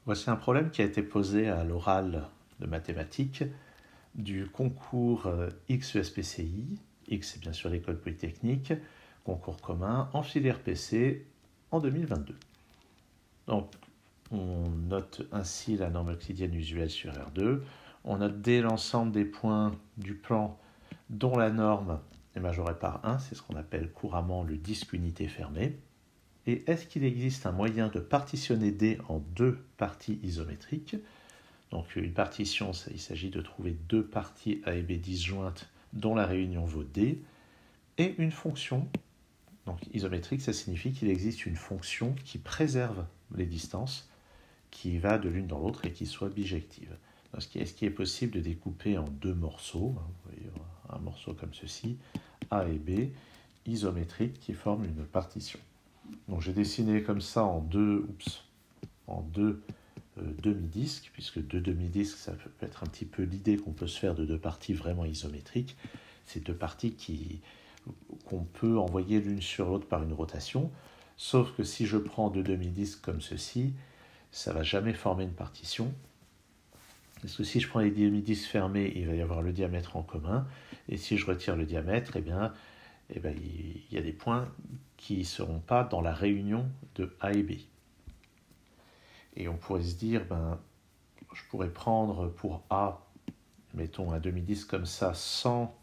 Voici un problème qui a été posé à l'oral de mathématiques du concours XESPCI, X c'est bien sûr l'école polytechnique, concours commun en filière PC en 2022. Donc on note ainsi la norme euclidienne usuelle sur R2, on note dès l'ensemble des points du plan dont la norme est majorée par 1, c'est ce qu'on appelle couramment le disque unité fermée. Et est-ce qu'il existe un moyen de partitionner D en deux parties isométriques? Donc une partition, il s'agit de trouver deux parties A et B disjointes dont la réunion vaut D, et une fonction. Donc isométrique, ça signifie qu'il existe une fonction qui préserve les distances, qui va de l'une dans l'autre et qui soit bijective. Est-ce qu'il est possible de découper en deux morceaux, vous voyez, un morceau comme ceci, A et B, isométriques, qui forment une partition. Donc j'ai dessiné comme ça en deux demi-disques, puisque deux demi-disques, ça peut être un petit peu l'idée qu'on peut se faire de deux parties vraiment isométriques. C'est deux parties qu'on peut envoyer l'une sur l'autre par une rotation, sauf que si je prends deux demi-disques comme ceci, ça ne va jamais former une partition. Parce que si je prends les demi-disques fermés, il va y avoir le diamètre en commun, et si je retire le diamètre, il y a des points qui ne seront pas dans la réunion de A et B. Et on pourrait se dire, je pourrais prendre pour A, mettons un demi-disque comme ça, sans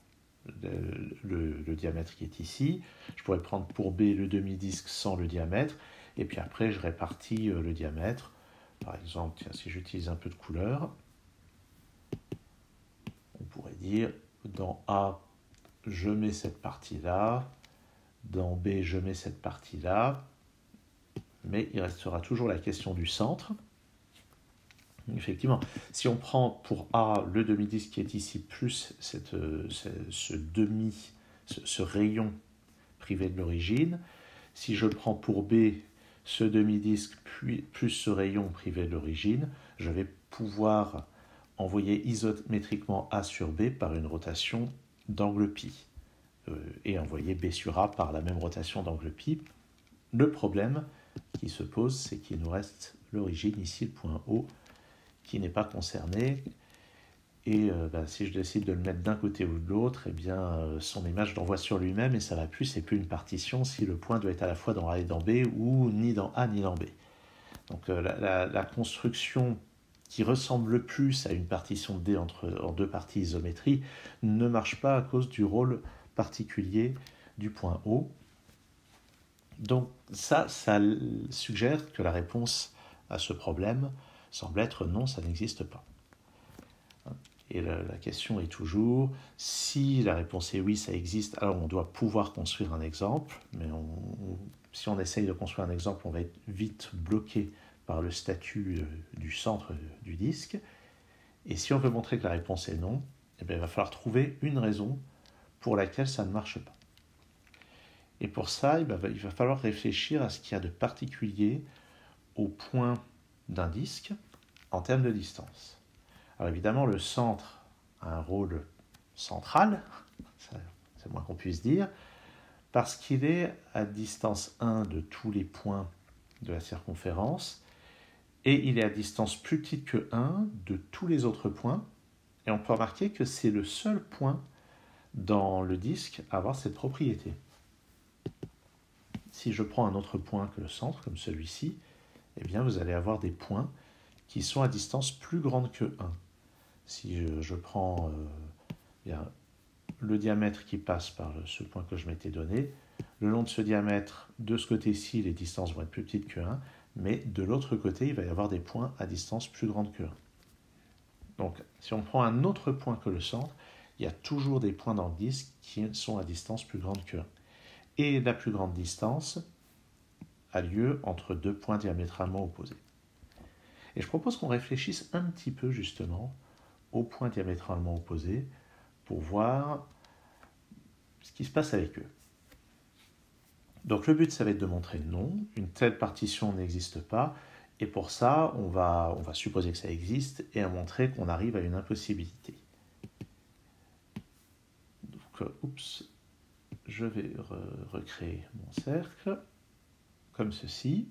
le diamètre qui est ici. Je pourrais prendre pour B le demi-disque sans le diamètre, et puis après je répartis le diamètre. Par exemple, tiens, si j'utilise un peu de couleur, on pourrait dire, dans A, je mets cette partie-là, dans B, je mets cette partie-là, mais il restera toujours la question du centre. Effectivement, si on prend pour A le demi-disque qui est ici, plus ce rayon privé de l'origine, si je prends pour B ce demi-disque plus ce rayon privé de l'origine, je vais pouvoir envoyer isométriquement A sur B par une rotation d'angle pi, et envoyer B sur A par la même rotation d'angle pi. Le problème qui se pose, c'est qu'il nous reste l'origine, ici le point O, qui n'est pas concerné. Et si je décide de le mettre d'un côté ou de l'autre, son image l'envoie sur lui-même et ça va plus, c'est plus une partition si le point doit être à la fois dans A et dans B ou ni dans A ni dans B. Donc la construction qui ressemble le plus à une partition de D en deux parties isométrie ne marche pas à cause du rôle particulier du point O. Donc ça suggère que la réponse à ce problème semble être non, ça n'existe pas. Et la question est toujours, si la réponse est oui, ça existe, alors on doit pouvoir construire un exemple, mais si on essaye de construire un exemple, on va être vite bloqué par le statut du centre du disque. Et si on veut montrer que la réponse est non, il va falloir trouver une raison pour laquelle ça ne marche pas. Et pour ça, il va falloir réfléchir à ce qu'il y a de particulier au point d'un disque en termes de distance. Alors évidemment, le centre a un rôle central, c'est le moins qu'on puisse dire, parce qu'il est à distance 1 de tous les points de la circonférence, et il est à distance plus petite que 1 de tous les autres points, et on peut remarquer que c'est le seul point dans le disque à avoir cette propriété. Si je prends un autre point que le centre, comme celui-ci, vous allez avoir des points qui sont à distance plus grande que 1. Si je prends le diamètre qui passe par ce point que je m'étais donné, le long de ce diamètre, de ce côté-ci, les distances vont être plus petites que 1, mais de l'autre côté, il va y avoir des points à distance plus grande que 1. Donc, si on prend un autre point que le centre, il y a toujours des points dans le disque qui sont à distance plus grande que 1. Et la plus grande distance a lieu entre deux points diamétralement opposés. Et je propose qu'on réfléchisse un petit peu justement aux points diamétralement opposés pour voir ce qui se passe avec eux. Donc le but, ça va être de montrer non, une telle partition n'existe pas, et pour ça, on va supposer que ça existe et à montrer qu'on arrive à une impossibilité. Donc, je vais recréer mon cercle, comme ceci.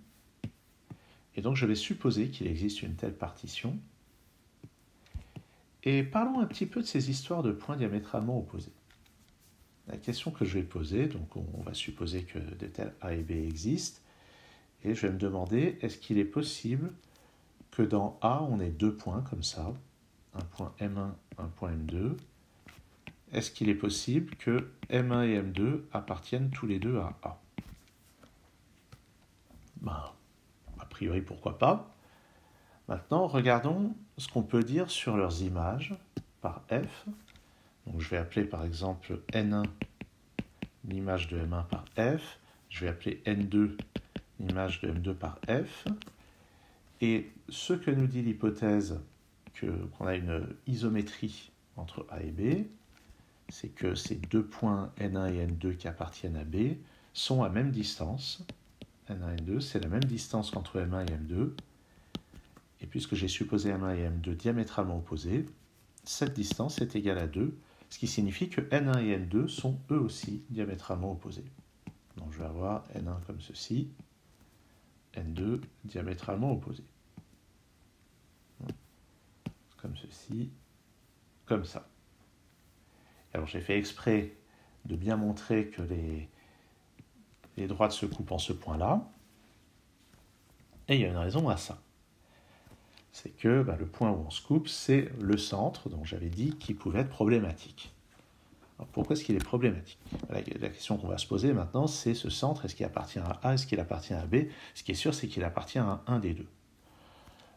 Et donc je vais supposer qu'il existe une telle partition. Et parlons un petit peu de ces histoires de points diamétralement opposés. La question que je vais poser, donc on va supposer que de tels A et B existent, et je vais me demander, est-ce qu'il est possible que dans A, on ait deux points comme ça, un point M1, un point M2. Est-ce qu'il est possible que M1 et M2 appartiennent tous les deux à A? Ben, a priori, pourquoi pas. Maintenant, regardons ce qu'on peut dire sur leurs images par F. Donc, je vais appeler par exemple N1 l'image de M1 par F. Je vais appeler N2 l'image de M2 par F. Et ce que nous dit l'hypothèse qu'on a une isométrie entre A et B, c'est que ces deux points N1 et N2 qui appartiennent à B sont à même distance. N1 et N2, c'est la même distance qu'entre M1 et M2. Et puisque j'ai supposé M1 et M2 diamétralement opposés, cette distance est égale à 2, ce qui signifie que N1 et N2 sont eux aussi diamétralement opposés. Donc je vais avoir N1 comme ceci, N2 diamétralement opposés. Comme ceci, comme ça. Alors j'ai fait exprès de bien montrer que les droites se coupent en ce point-là. Et il y a une raison à ça. C'est que le point où on se coupe, c'est le centre, dont j'avais dit qu'il pouvait être problématique. Alors pourquoi est-ce qu'il est problématique? La question qu'on va se poser maintenant, c'est ce centre, est-ce qu'il appartient à A, est-ce qu'il appartient à B? Ce qui est sûr, c'est qu'il appartient à un des deux.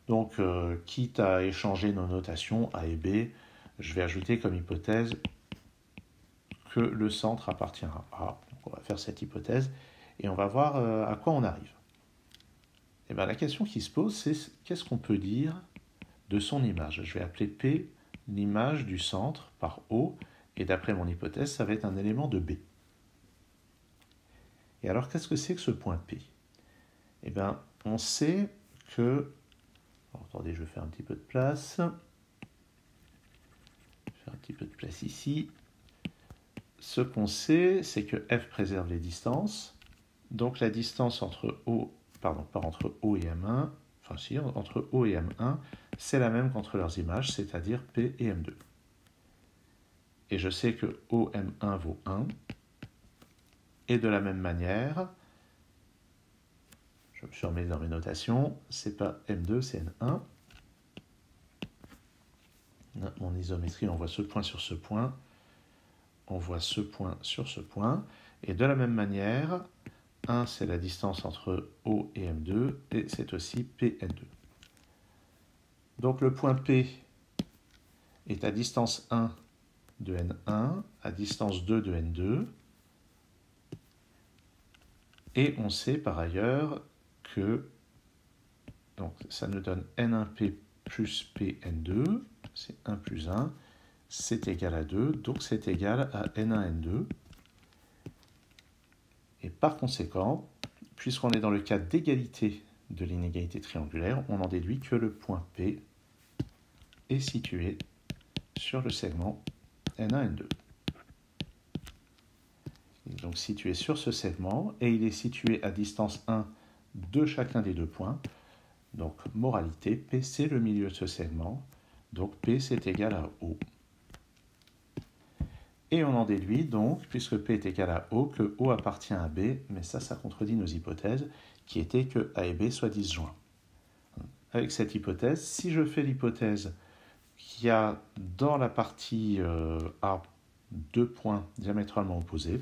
Donc, quitte à échanger nos notations A et B, je vais ajouter comme hypothèse que le centre appartient à A. Donc, on va faire cette hypothèse et on va voir à quoi on arrive. Et bien, la question qui se pose, c'est qu'est-ce qu'on peut dire de son image? Je vais appeler P l'image du centre par O, et d'après mon hypothèse, ça va être un élément de B. Et alors, qu'est-ce que c'est que ce point P? Eh bien, on sait que... Alors, attendez, je vais faire un petit peu de place. Je vais faire un petit peu de place ici. Ce qu'on sait, c'est que F préserve les distances. Donc, la distance entre O, pardon, pas entre O et M1, enfin si, entre O et M1, c'est la même qu'entre leurs images, c'est-à-dire P et M2. Et je sais que OM1 vaut 1. Et de la même manière, je me suis remis dans mes notations, c'est pas M2, c'est N1. Mon isométrie, on voit ce point sur ce point. On voit ce point sur ce point. Et de la même manière, 1, c'est la distance entre O et M2, et c'est aussi PN2. Donc le point P est à distance 1 de N1, à distance 2 de N2. Et on sait par ailleurs que donc, ça nous donne N1P plus PN2, c'est 1 plus 1, c'est égal à 2, donc c'est égal à N1N2. Et par conséquent, puisqu'on est dans le cas d'égalité de l'inégalité triangulaire, on en déduit que le point P est situé sur le segment N1N2. Il est donc situé sur ce segment et il est situé à distance 1 de chacun des deux points. Donc, moralité, P c'est le milieu de ce segment, donc P c'est égal à O. Et on en déduit donc, puisque P est égal à O, que O appartient à B, mais ça contredit nos hypothèses, qui étaient que A et B soient disjoints. Avec cette hypothèse, si je fais l'hypothèse qu'il y a dans la partie A deux points diamétralement opposés,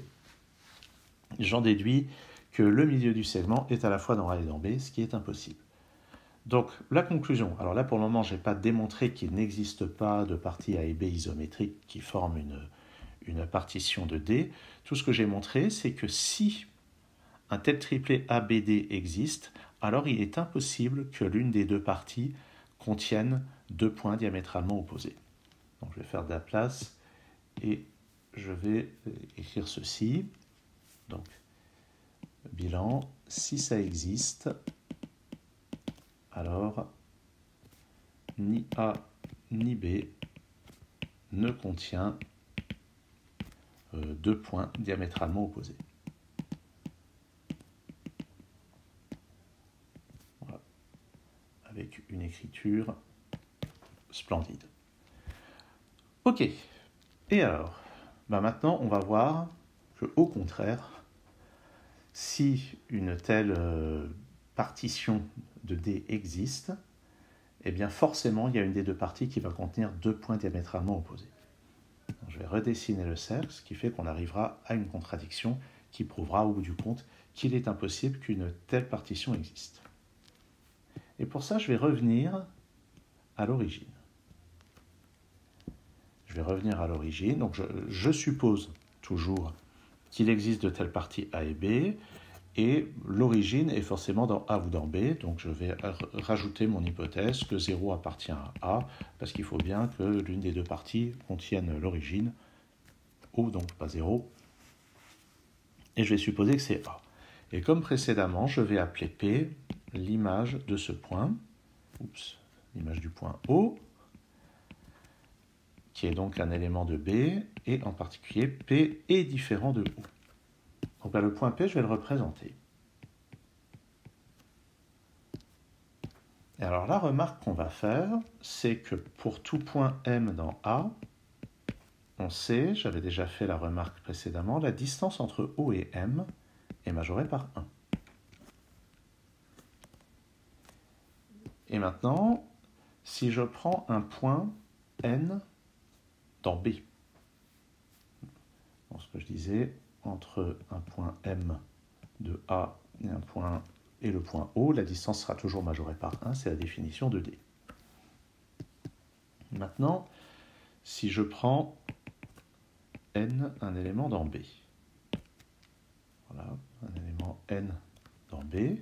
j'en déduis que le milieu du segment est à la fois dans A et dans B, ce qui est impossible. Donc, la conclusion, alors là pour le moment, je n'ai pas démontré qu'il n'existe pas de partie A et B isométriques qui forment une partition de D. Tout ce que j'ai montré, c'est que si un tel triplet ABD existe, alors il est impossible que l'une des deux parties contienne deux points diamétralement opposés. Donc je vais faire de la place et je vais écrire ceci. Donc, bilan, si ça existe, alors ni A ni B ne contient deux points diamétralement opposés. Voilà. avec une écriture splendide. Ok, et alors, maintenant on va voir qu'au contraire, si une telle partition de D existe, eh bien forcément il y a une des deux parties qui va contenir deux points diamétralement opposés. Donc, je vais redessiner le cercle, ce qui fait qu'on arrivera à une contradiction qui prouvera au bout du compte qu'il est impossible qu'une telle partition existe. Et pour ça, je vais revenir à l'origine. Donc je suppose toujours qu'il existe de telles parties A et B, et l'origine est forcément dans A ou dans B, donc je vais rajouter mon hypothèse que 0 appartient à A, parce qu'il faut bien que l'une des deux parties contienne l'origine, ou donc pas 0, et je vais supposer que c'est A. Et comme précédemment, je vais appeler P l'image de ce point, l'image du point O, qui est donc un élément de B, et en particulier P est différent de O. Donc le point P, je vais le représenter. Et alors la remarque qu'on va faire, c'est que pour tout point M dans A, on sait, j'avais déjà fait la remarque précédemment, la distance entre O et M est majorée par 1. Et maintenant, si je prends un point N dans B, donc ce que je disais, entre un point M de A et le point O, la distance sera toujours majorée par 1, c'est la définition de D. Maintenant, si je prends N, un élément dans B, voilà, un élément N dans B,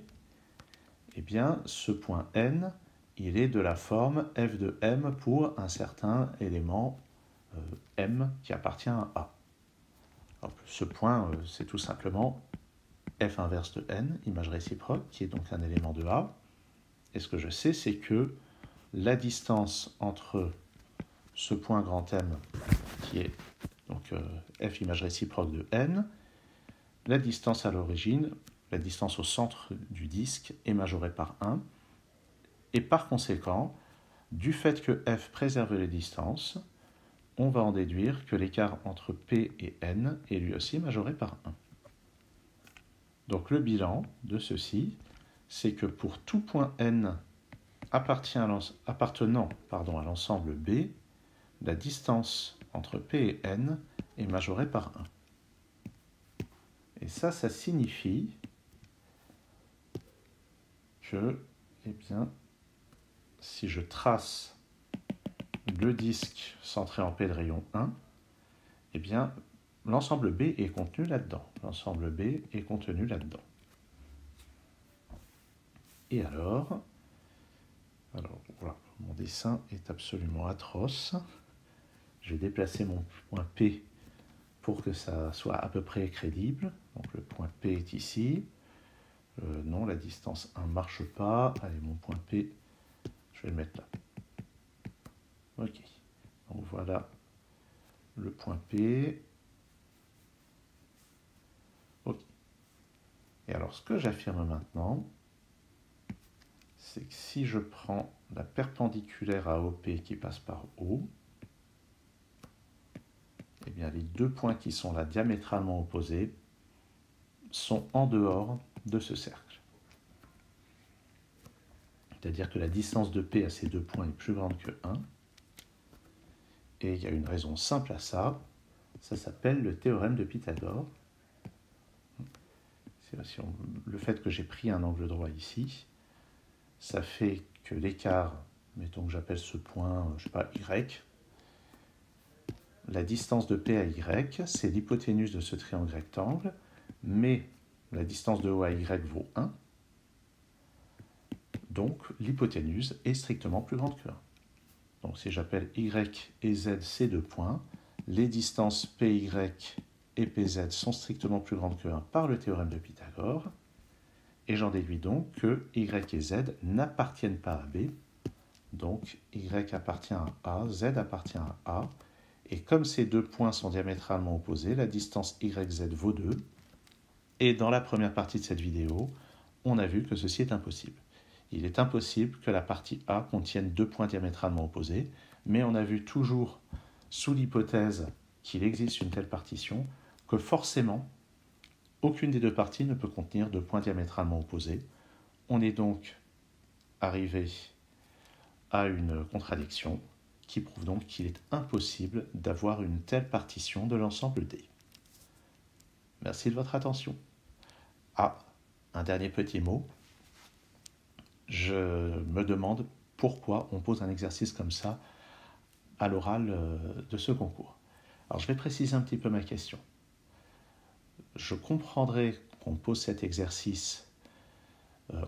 eh bien, ce point N, il est de la forme f de M pour un certain élément M qui appartient à A. Donc, ce point, c'est tout simplement f inverse de N, image réciproque, qui est donc un élément de A. Et ce que je sais, c'est que la distance entre ce point grand M, qui est donc f image réciproque de N, la distance à l'origine, la distance au centre du disque est majorée par 1. Et par conséquent, du fait que f préserve les distances, on va en déduire que l'écart entre P et N est lui aussi majoré par 1. Donc le bilan de ceci, c'est que pour tout point N appartenant à l'ensemble B, la distance entre P et N est majorée par 1. Et ça signifie que, eh bien, si je trace le disque centré en P de rayon 1, eh bien, l'ensemble B est contenu là-dedans. L'ensemble B est contenu là-dedans. Et alors, voilà, mon dessin est absolument atroce. Je vais déplacer mon point P pour que ça soit à peu près crédible. Donc le point P est ici. Non, la distance 1 ne marche pas. Allez, mon point P, je vais le mettre là. Ok. Donc voilà le point P. Ok. Et alors, ce que j'affirme maintenant, c'est que si je prends la perpendiculaire à OP qui passe par O, eh bien les deux points qui sont là diamétralement opposés sont en dehors de ce cercle. C'est-à-dire que la distance de P à ces deux points est plus grande que 1. Et il y a une raison simple à ça. Ça s'appelle le théorème de Pythagore. Le fait que j'ai pris un angle droit ici, ça fait que l'écart, mettons que j'appelle ce point, je ne sais pas, Y, la distance de P à Y, c'est l'hypoténuse de ce triangle rectangle, mais la distance de O à Y vaut 1, donc l'hypoténuse est strictement plus grande que 1. Donc si j'appelle Y et Z ces deux points, les distances PY et PZ sont strictement plus grandes que 1 par le théorème de Pythagore, et j'en déduis donc que Y et Z n'appartiennent pas à B, donc Y appartient à A, Z appartient à A, et comme ces deux points sont diamétralement opposés, la distance YZ vaut 2, et dans la première partie de cette vidéo, on a vu que ceci est impossible. Il est impossible que la partie A contienne deux points diamétralement opposés, mais on a vu toujours, sous l'hypothèse qu'il existe une telle partition, que forcément, aucune des deux parties ne peut contenir deux points diamétralement opposés. On est donc arrivé à une contradiction qui prouve donc qu'il est impossible d'avoir une telle partition de l'ensemble D. Merci de votre attention. Ah, un dernier petit mot. Je me demande pourquoi on pose un exercice comme ça à l'oral de ce concours. Alors je vais préciser un petit peu ma question. Je comprendrais qu'on pose cet exercice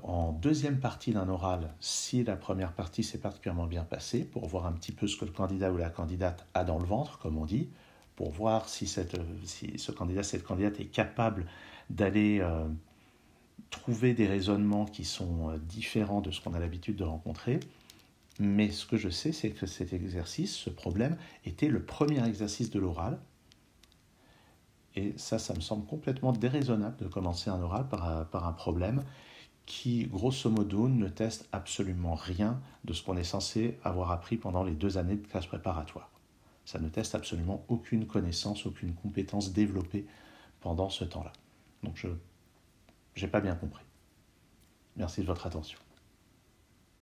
en deuxième partie d'un oral si la première partie s'est particulièrement bien passée, pour voir un petit peu ce que le candidat ou la candidate a dans le ventre, comme on dit, pour voir si ce candidat, cette candidate est capable d'aller trouver des raisonnements qui sont différents de ce qu'on a l'habitude de rencontrer. Mais ce que je sais, c'est que cet exercice, ce problème, était le premier exercice de l'oral. Et ça me semble complètement déraisonnable de commencer un oral par un problème qui, grosso modo, ne teste absolument rien de ce qu'on est censé avoir appris pendant les 2 années de classe préparatoire. Ça ne teste absolument aucune connaissance, aucune compétence développée pendant ce temps-là. Donc je n'ai pas bien compris. Merci de votre attention.